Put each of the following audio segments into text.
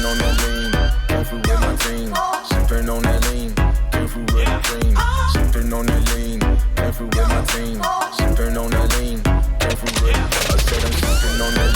sipping on that lean, careful with my team. Sipping on that lean, careful with the dream. Sipping on that lean, careful with my team. Sipping on that lean, careful with. I said I'm sipping on that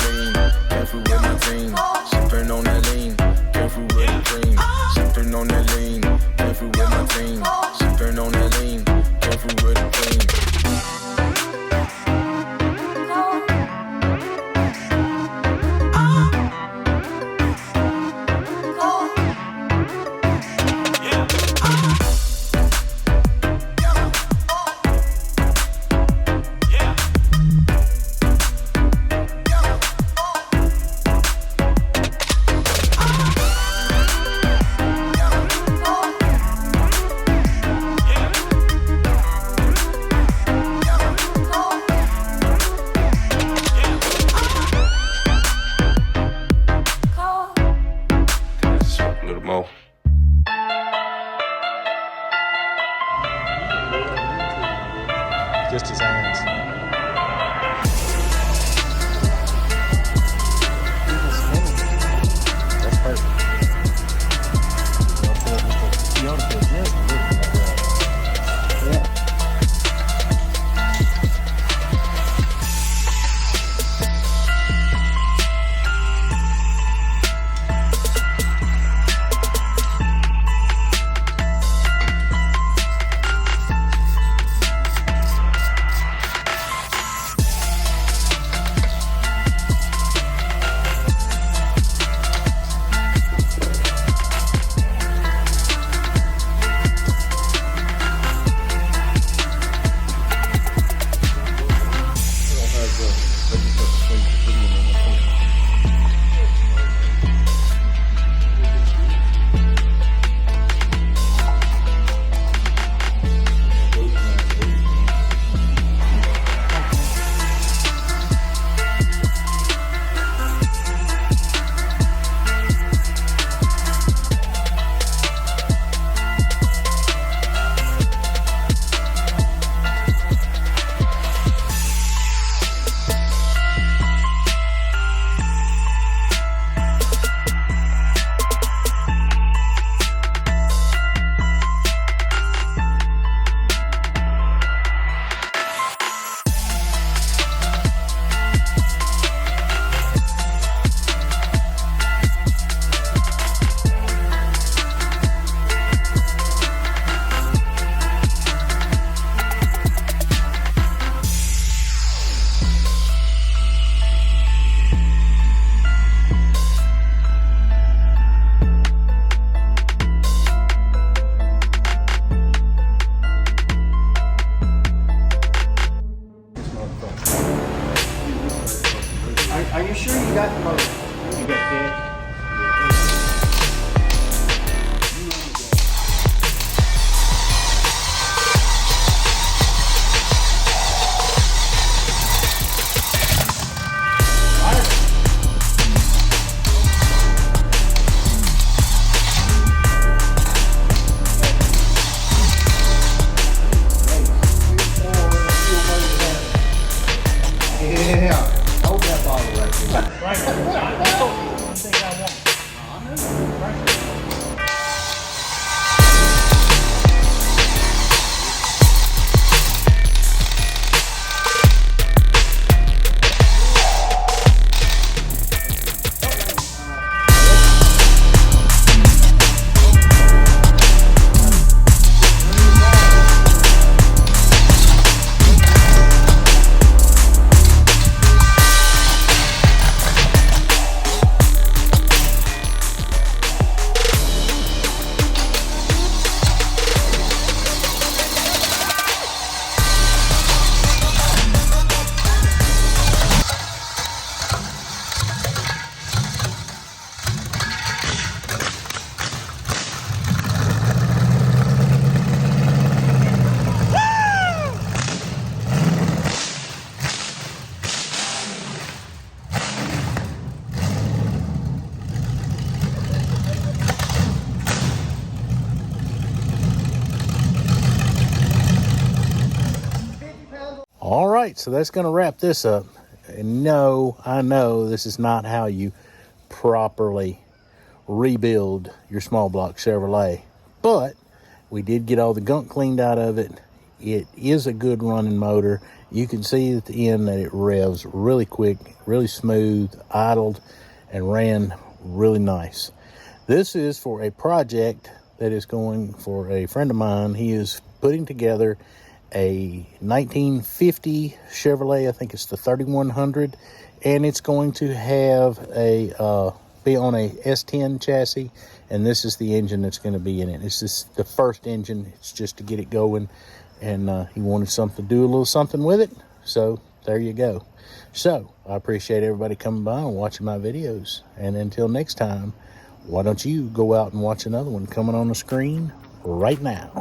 lean, careful with my team. Sipping on that lean, careful with the dream. Sipping on that lean, careful with my team. Sipping on that lean, careful with the dream. Just his hands. That's perfect. You ought to feel just a little bit like that. Yeah. right, so that's going to wrap this up. And no, I know this is not how you properly rebuild your small block Chevrolet, but we did get all the gunk cleaned out of it. It is a good running motor. You can see at the end that it revs really quick, really smooth, idled, and ran really nice. This is for a project that is going for a friend of mine. He is putting together a 1950 Chevrolet, I think it's the 3100, and it's going to have a be on a S10 chassis, and this is the engine that's going to be in it. It's just the first engine. It's just to get it going, and he wanted something to do a little something with it, so there you go. So I appreciate everybody coming by and watching my videos, and until next time, why don't you go out and watch another one coming on the screen right now.